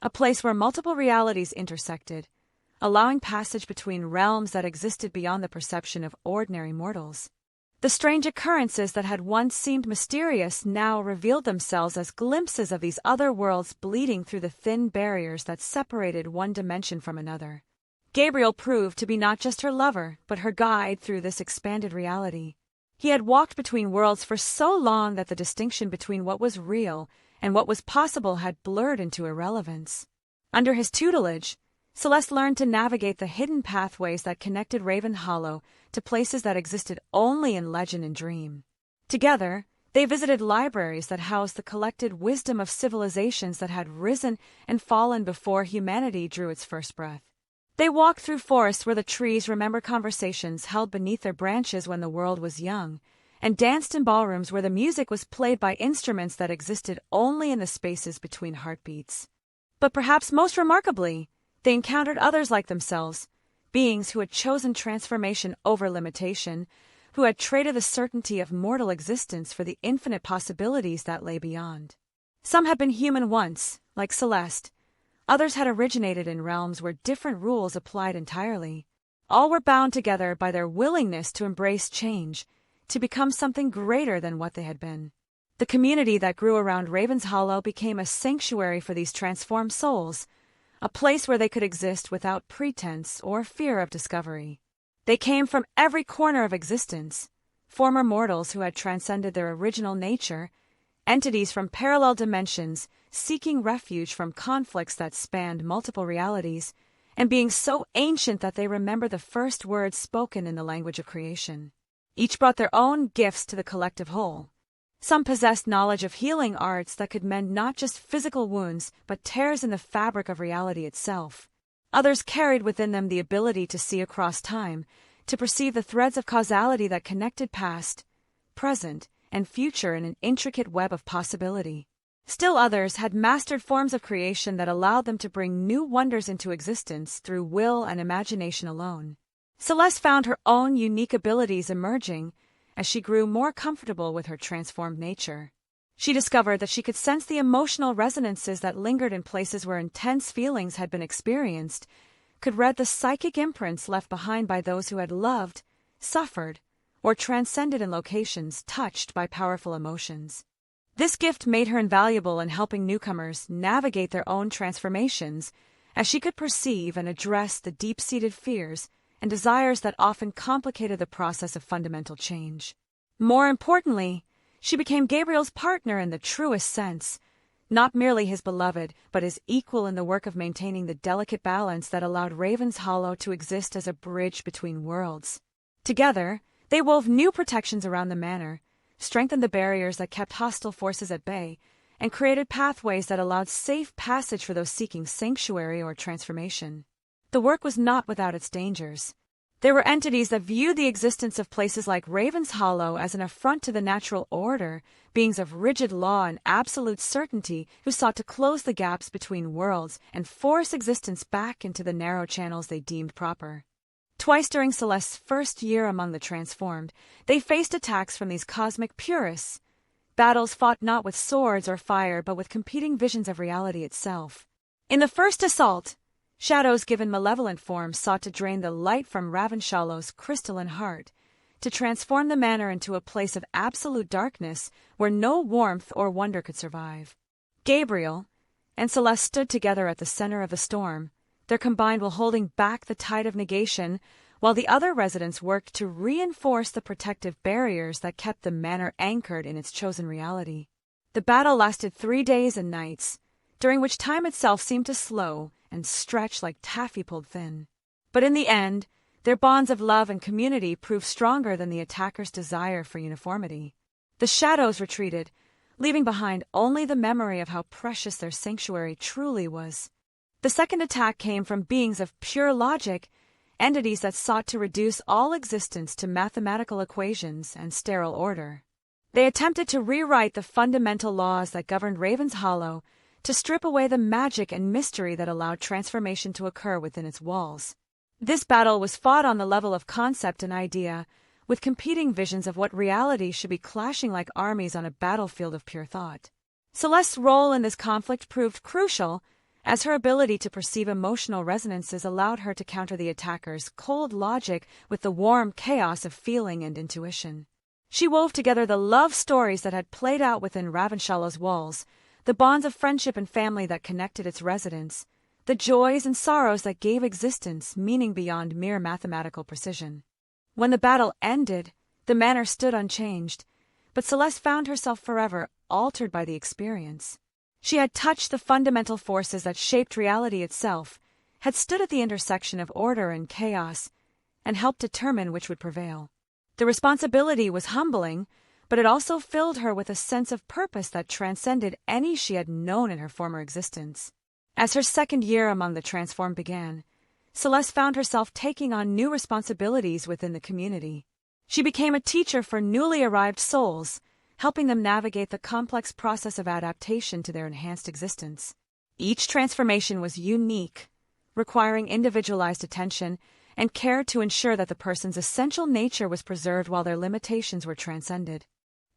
a place where multiple realities intersected, allowing passage between realms that existed beyond the perception of ordinary mortals. The strange occurrences that had once seemed mysterious now revealed themselves as glimpses of these other worlds bleeding through the thin barriers that separated one dimension from another. Gabriel proved to be not just her lover, but her guide through this expanded reality. He had walked between worlds for so long that the distinction between what was real and what was possible had blurred into irrelevance. Under his tutelage, Celeste learned to navigate the hidden pathways that connected Raven Hollow to places that existed only in legend and dream. Together, they visited libraries that housed the collected wisdom of civilizations that had risen and fallen before humanity drew its first breath. They walked through forests where the trees remember conversations held beneath their branches when the world was young, and danced in ballrooms where the music was played by instruments that existed only in the spaces between heartbeats. But perhaps most remarkably, they encountered others like themselves, beings who had chosen transformation over limitation, who had traded the certainty of mortal existence for the infinite possibilities that lay beyond. Some had been human once, like Celeste. Others had originated in realms where different rules applied entirely. All were bound together by their willingness to embrace change, to become something greater than what they had been. The community that grew around Raven's Hollow became a sanctuary for these transformed souls, a place where they could exist without pretense or fear of discovery. They came from every corner of existence, former mortals who had transcended their original nature, entities from parallel dimensions seeking refuge from conflicts that spanned multiple realities, and beings so ancient that they remember the first words spoken in the language of creation. Each brought their own gifts to the collective whole. Some possessed knowledge of healing arts that could mend not just physical wounds, but tears in the fabric of reality itself. Others carried within them the ability to see across time, to perceive the threads of causality that connected past, present, and future in an intricate web of possibility. Still others had mastered forms of creation that allowed them to bring new wonders into existence through will and imagination alone. Celeste found her own unique abilities emerging as she grew more comfortable with her transformed nature. She discovered that she could sense the emotional resonances that lingered in places where intense feelings had been experienced, could read the psychic imprints left behind by those who had loved, suffered, or transcended in locations touched by powerful emotions. This gift made her invaluable in helping newcomers navigate their own transformations, as she could perceive and address the deep-seated fears and desires that often complicated the process of fundamental change. More importantly, she became Gabriel's partner in the truest sense, not merely his beloved, but his equal in the work of maintaining the delicate balance that allowed Raven's Hollow to exist as a bridge between worlds. Together, they wove new protections around the manor, strengthened the barriers that kept hostile forces at bay, and created pathways that allowed safe passage for those seeking sanctuary or transformation. The work was not without its dangers. There were entities that viewed the existence of places like Raven's Hollow as an affront to the natural order, beings of rigid law and absolute certainty who sought to close the gaps between worlds and force existence back into the narrow channels they deemed proper. Twice during Celeste's first year among the transformed, they faced attacks from these cosmic purists, battles fought not with swords or fire but with competing visions of reality itself. In the first assault, shadows given malevolent forms sought to drain the light from Ravenshollow's crystalline heart, to transform the manor into a place of absolute darkness where no warmth or wonder could survive. Gabriel and Celeste stood together at the center of the storm, their combined will holding back the tide of negation, while the other residents worked to reinforce the protective barriers that kept the manor anchored in its chosen reality. The battle lasted 3 days and nights, during which time itself seemed to slow and stretch like taffy pulled thin. But in the end, their bonds of love and community proved stronger than the attackers' desire for uniformity. The shadows retreated, leaving behind only the memory of how precious their sanctuary truly was. The second attack came from beings of pure logic, entities that sought to reduce all existence to mathematical equations and sterile order. They attempted to rewrite the fundamental laws that governed Ravenshollow, to strip away the magic and mystery that allowed transformation to occur within its walls. This battle was fought on the level of concept and idea, with competing visions of what reality should be clashing like armies on a battlefield of pure thought. Celeste's role in this conflict proved crucial, as her ability to perceive emotional resonances allowed her to counter the attackers' cold logic with the warm chaos of feeling and intuition. She wove together the love stories that had played out within Ravenshollow's walls, the bonds of friendship and family that connected its residents, the joys and sorrows that gave existence meaning beyond mere mathematical precision. When the battle ended, the manor stood unchanged, but Celeste found herself forever altered by the experience. She had touched the fundamental forces that shaped reality itself, had stood at the intersection of order and chaos, and helped determine which would prevail. The responsibility was humbling, but it also filled her with a sense of purpose that transcended any she had known in her former existence. As her second year among the transformed began, Celeste found herself taking on new responsibilities within the community. She became a teacher for newly arrived souls, helping them navigate the complex process of adaptation to their enhanced existence. Each transformation was unique, requiring individualized attention and care to ensure that the person's essential nature was preserved while their limitations were transcended.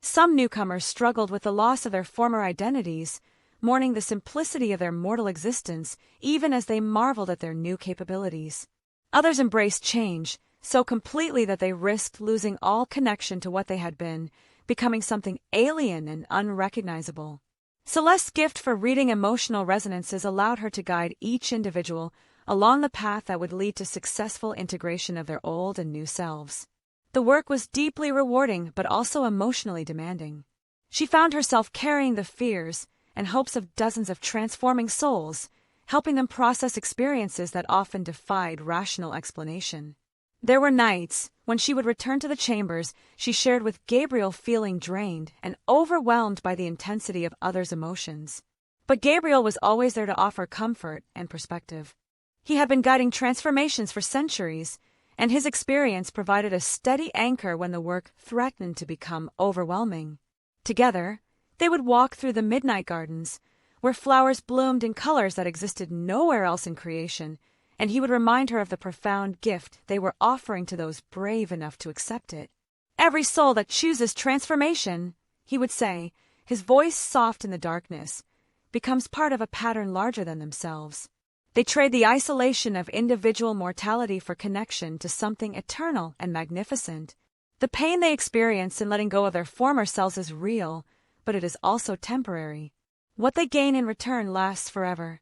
Some newcomers struggled with the loss of their former identities, mourning the simplicity of their mortal existence even as they marveled at their new capabilities. Others embraced change so completely that they risked losing all connection to what they had been, becoming something alien and unrecognizable. Celeste's gift for reading emotional resonances allowed her to guide each individual along the path that would lead to successful integration of their old and new selves. The work was deeply rewarding but also emotionally demanding. She found herself carrying the fears and hopes of dozens of transforming souls, helping them process experiences that often defied rational explanation. There were nights when she would return to the chambers she shared with Gabriel feeling drained and overwhelmed by the intensity of others' emotions. But Gabriel was always there to offer comfort and perspective. He had been guiding transformations for centuries, and his experience provided a steady anchor when the work threatened to become overwhelming. Together, they would walk through the midnight gardens, where flowers bloomed in colors that existed nowhere else in creation, and he would remind her of the profound gift they were offering to those brave enough to accept it. "Every soul that chooses transformation," he would say, his voice soft in the darkness, becomes part of a pattern larger than themselves. They trade the isolation of individual mortality for connection to something eternal and magnificent. The pain they experience in letting go of their former selves is real, but it is also temporary. What they gain in return lasts forever.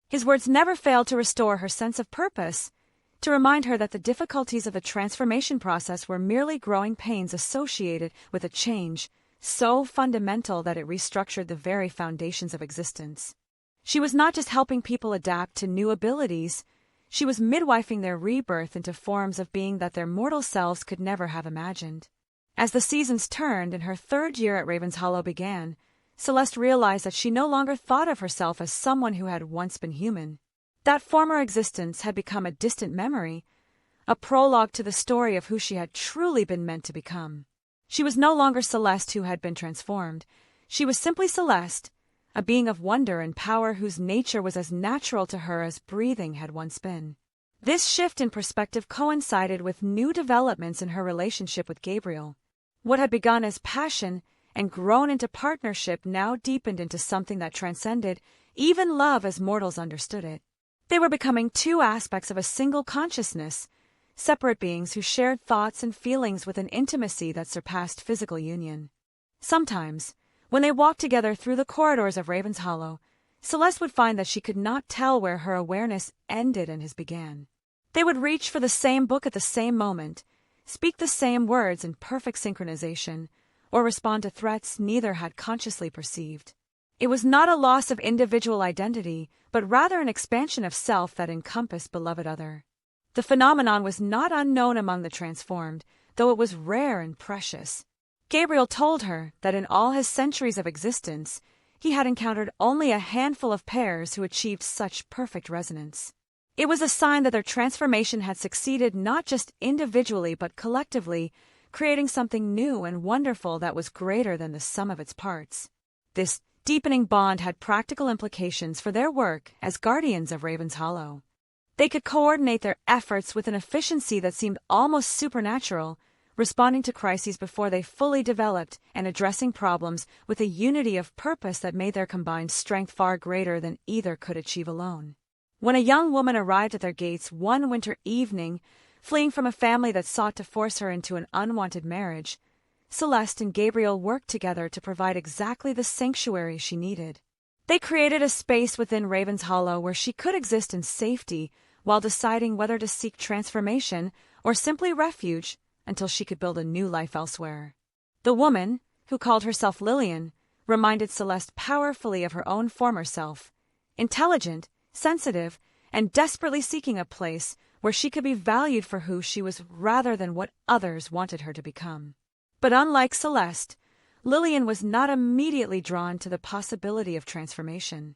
His words never failed to restore her sense of purpose, to remind her that the difficulties of the transformation process were merely growing pains associated with a change so fundamental that it restructured the very foundations of existence. She was not just helping people adapt to new abilities, she was midwifing their rebirth into forms of being that their mortal selves could never have imagined. As the seasons turned and her third year at Ravenshollow began, Celeste realized that she no longer thought of herself as someone who had once been human. That former existence had become a distant memory, a prologue to the story of who she had truly been meant to become. She was no longer Celeste who had been transformed. She was simply Celeste, a being of wonder and power whose nature was as natural to her as breathing had once been. This shift in perspective coincided with new developments in her relationship with Gabriel. What had begun as passion and grown into partnership now deepened into something that transcended even love as mortals understood it. They were becoming two aspects of a single consciousness, separate beings who shared thoughts and feelings with an intimacy that surpassed physical union. Sometimes, when they walked together through the corridors of Ravenshollow, Celeste would find that she could not tell where her awareness ended and his began. They would reach for the same book at the same moment, speak the same words in perfect synchronization, or respond to threats neither had consciously perceived. It was not a loss of individual identity, but rather an expansion of self that encompassed beloved other. The phenomenon was not unknown among the transformed, though it was rare and precious. Gabriel told her that in all his centuries of existence, he had encountered only a handful of pairs who achieved such perfect resonance. It was a sign that their transformation had succeeded not just individually but collectively, creating something new and wonderful that was greater than the sum of its parts. This deepening bond had practical implications for their work as guardians of Ravenshollow. They could coordinate their efforts with an efficiency that seemed almost supernatural, responding to crises before they fully developed and addressing problems with a unity of purpose that made their combined strength far greater than either could achieve alone. When a young woman arrived at their gates one winter evening, fleeing from a family that sought to force her into an unwanted marriage, Celeste and Gabriel worked together to provide exactly the sanctuary she needed. They created a space within Ravenshollow where she could exist in safety while deciding whether to seek transformation or simply refuge until she could build a new life elsewhere. The woman, who called herself Lillian, reminded Celeste powerfully of her own former self, intelligent, sensitive, and desperately seeking a place where she could be valued for who she was rather than what others wanted her to become. But unlike Celeste, Lillian was not immediately drawn to the possibility of transformation.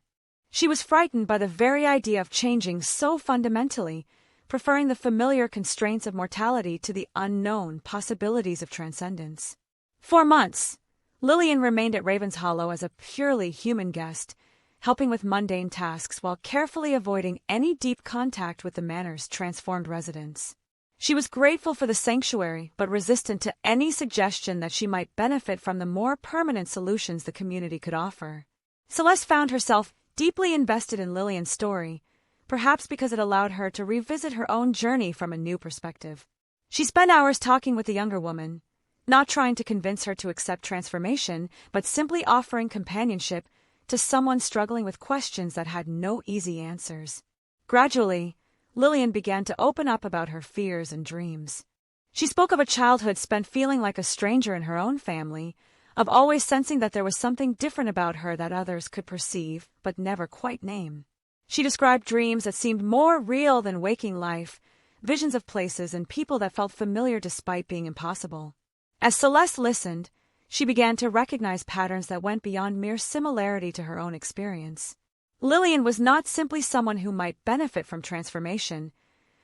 She was frightened by the very idea of changing so fundamentally, preferring the familiar constraints of mortality to the unknown possibilities of transcendence. For months, Lillian remained at Ravenshollow as a purely human guest, helping with mundane tasks while carefully avoiding any deep contact with the manor's transformed residents. She was grateful for the sanctuary, but resistant to any suggestion that she might benefit from the more permanent solutions the community could offer. Celeste found herself deeply invested in Lillian's story, perhaps because it allowed her to revisit her own journey from a new perspective. She spent hours talking with the younger woman, not trying to convince her to accept transformation, but simply offering companionship to someone struggling with questions that had no easy answers. Gradually, Lillian began to open up about her fears and dreams. She spoke of a childhood spent feeling like a stranger in her own family, of always sensing that there was something different about her that others could perceive but never quite name. She described dreams that seemed more real than waking life, visions of places and people that felt familiar despite being impossible. As Celeste listened, she began to recognize patterns that went beyond mere similarity to her own experience. Lillian was not simply someone who might benefit from transformation.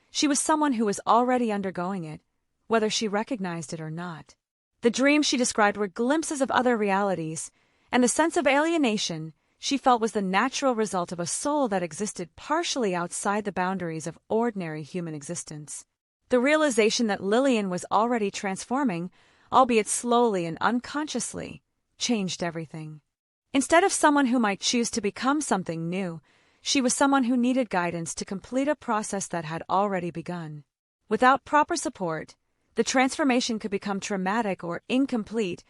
She was someone who was already undergoing it, whether she recognized it or not. The dreams she described were glimpses of other realities, and the sense of alienation she felt was the natural result of a soul that existed partially outside the boundaries of ordinary human existence. The realization that Lillian was already transforming, albeit slowly and unconsciously, changed everything. Instead of someone who might choose to become something new, she was someone who needed guidance to complete a process that had already begun. Without proper support, the transformation could become traumatic or incomplete,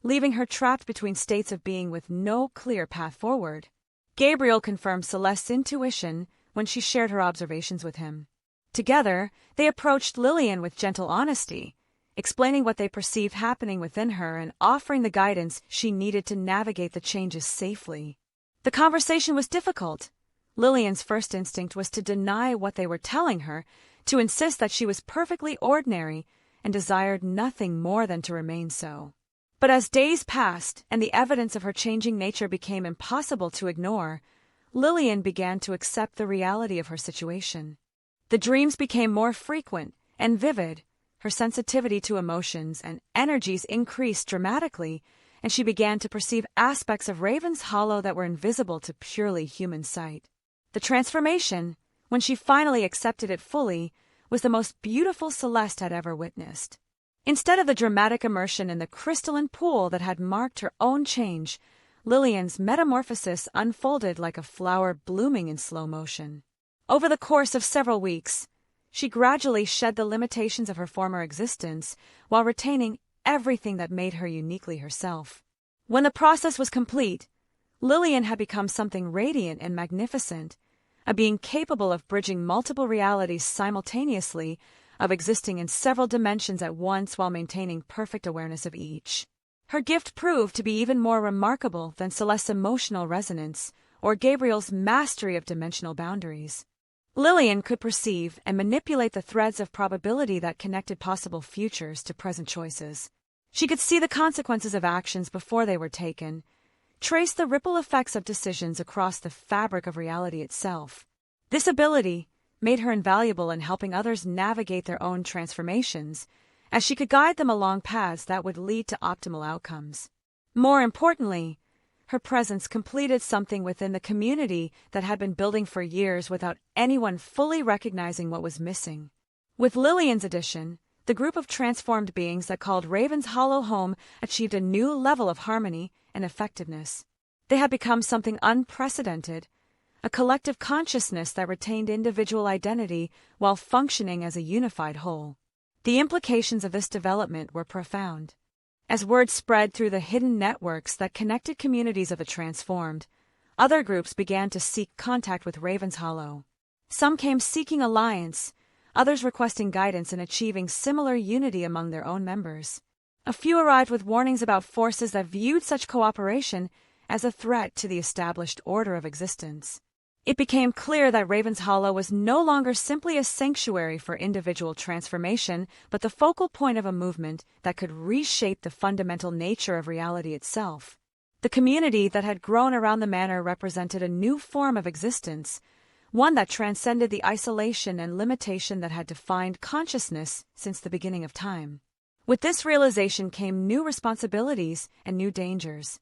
leaving her trapped between states of being with no clear path forward. Gabriel confirmed Celeste's intuition when she shared her observations with him. Together, they approached Lillian with gentle honesty, explaining what they perceived happening within her and offering the guidance she needed to navigate the changes safely. The conversation was difficult. Lillian's first instinct was to deny what they were telling her, to insist that she was perfectly ordinary and desired nothing more than to remain so. But as days passed and the evidence of her changing nature became impossible to ignore, Lillian began to accept the reality of her situation. The dreams became more frequent and vivid, her sensitivity to emotions and energies increased dramatically, and she began to perceive aspects of Ravenshollow that were invisible to purely human sight. The transformation, when she finally accepted it fully, was the most beautiful Celeste had ever witnessed. Instead of the dramatic immersion in the crystalline pool that had marked her own change, Lillian's metamorphosis unfolded like a flower blooming in slow motion. Over the course of several weeks, she gradually shed the limitations of her former existence while retaining everything that made her uniquely herself. When the process was complete, Lillian had become something radiant and magnificent, a being capable of bridging multiple realities simultaneously, of existing in several dimensions at once while maintaining perfect awareness of each. Her gift proved to be even more remarkable than Celeste's emotional resonance or Gabriel's mastery of dimensional boundaries. Lillian could perceive and manipulate the threads of probability that connected possible futures to present choices. She could see the consequences of actions before they were taken, trace the ripple effects of decisions across the fabric of reality itself. This ability made her invaluable in helping others navigate their own transformations, as she could guide them along paths that would lead to optimal outcomes. More importantly, her presence completed something within the community that had been building for years without anyone fully recognizing what was missing. With Lillian's addition, the group of transformed beings that called Raven's Hollow home achieved a new level of harmony and effectiveness. They had become something unprecedented, a collective consciousness that retained individual identity while functioning as a unified whole. The implications of this development were profound. As word spread through the hidden networks that connected communities of the transformed, other groups began to seek contact with Raven's Hollow. Some came seeking alliance, others requesting guidance in achieving similar unity among their own members. A few arrived with warnings about forces that viewed such cooperation as a threat to the established order of existence. It became clear that Raven's Hollow was no longer simply a sanctuary for individual transformation, but the focal point of a movement that could reshape the fundamental nature of reality itself. The community that had grown around the manor represented a new form of existence, one that transcended the isolation and limitation that had defined consciousness since the beginning of time. With this realization came new responsibilities and new dangers.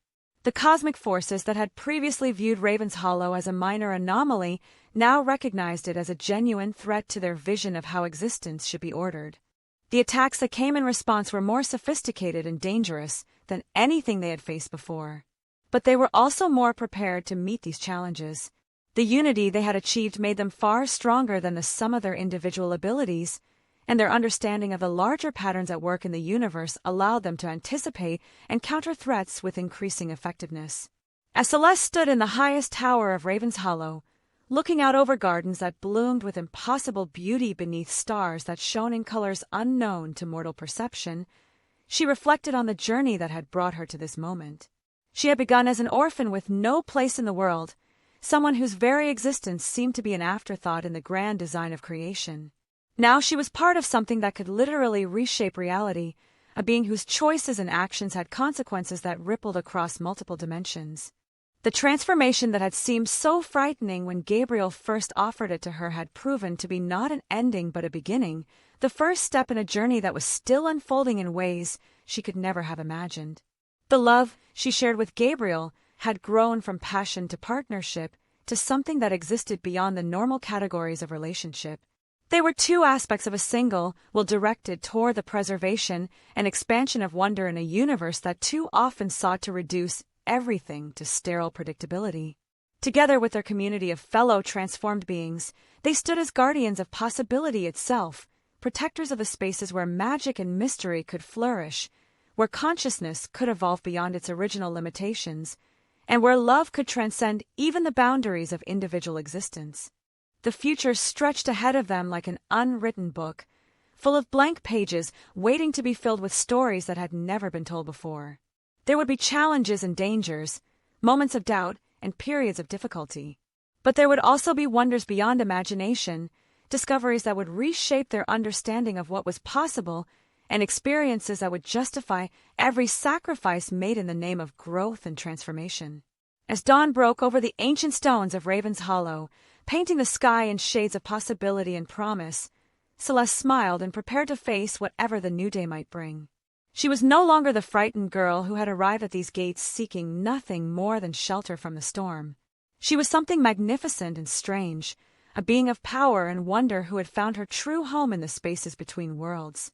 The cosmic forces that had previously viewed Raven's Hollow as a minor anomaly now recognized it as a genuine threat to their vision of how existence should be ordered. The attacks that came in response were more sophisticated and dangerous than anything they had faced before. But they were also more prepared to meet these challenges. The unity they had achieved made them far stronger than the sum of their individual abilities, and their understanding of the larger patterns at work in the universe allowed them to anticipate and counter threats with increasing effectiveness. As Celeste stood in the highest tower of Raven's Hollow, looking out over gardens that bloomed with impossible beauty beneath stars that shone in colors unknown to mortal perception, she reflected on the journey that had brought her to this moment. She had begun as an orphan with no place in the world, someone whose very existence seemed to be an afterthought in the grand design of creation. Now she was part of something that could literally reshape reality, a being whose choices and actions had consequences that rippled across multiple dimensions. The transformation that had seemed so frightening when Gabriel first offered it to her had proven to be not an ending but a beginning, the first step in a journey that was still unfolding in ways she could never have imagined. The love she shared with Gabriel had grown from passion to partnership to something that existed beyond the normal categories of relationship. They were two aspects of a single will directed toward the preservation and expansion of wonder in a universe that too often sought to reduce everything to sterile predictability. Together with their community of fellow transformed beings, they stood as guardians of possibility itself, protectors of the spaces where magic and mystery could flourish, where consciousness could evolve beyond its original limitations, and where love could transcend even the boundaries of individual existence. The future stretched ahead of them like an unwritten book, full of blank pages waiting to be filled with stories that had never been told before. There would be challenges and dangers, moments of doubt, and periods of difficulty. But there would also be wonders beyond imagination, discoveries that would reshape their understanding of what was possible, and experiences that would justify every sacrifice made in the name of growth and transformation. As dawn broke over the ancient stones of Raven's Hollow, painting the sky in shades of possibility and promise, Celeste smiled and prepared to face whatever the new day might bring. She was no longer the frightened girl who had arrived at these gates seeking nothing more than shelter from the storm. She was something magnificent and strange, a being of power and wonder who had found her true home in the spaces between worlds.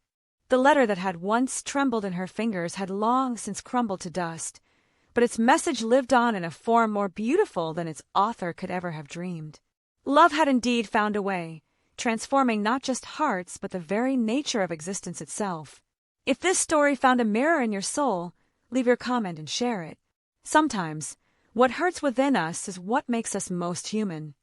The letter that had once trembled in her fingers had long since crumbled to dust, but its message lived on in a form more beautiful than its author could ever have dreamed. Love had indeed found a way, transforming not just hearts but the very nature of existence itself. If this story found a mirror in your soul, leave your comment and share it. Sometimes, what hurts within us is what makes us most human.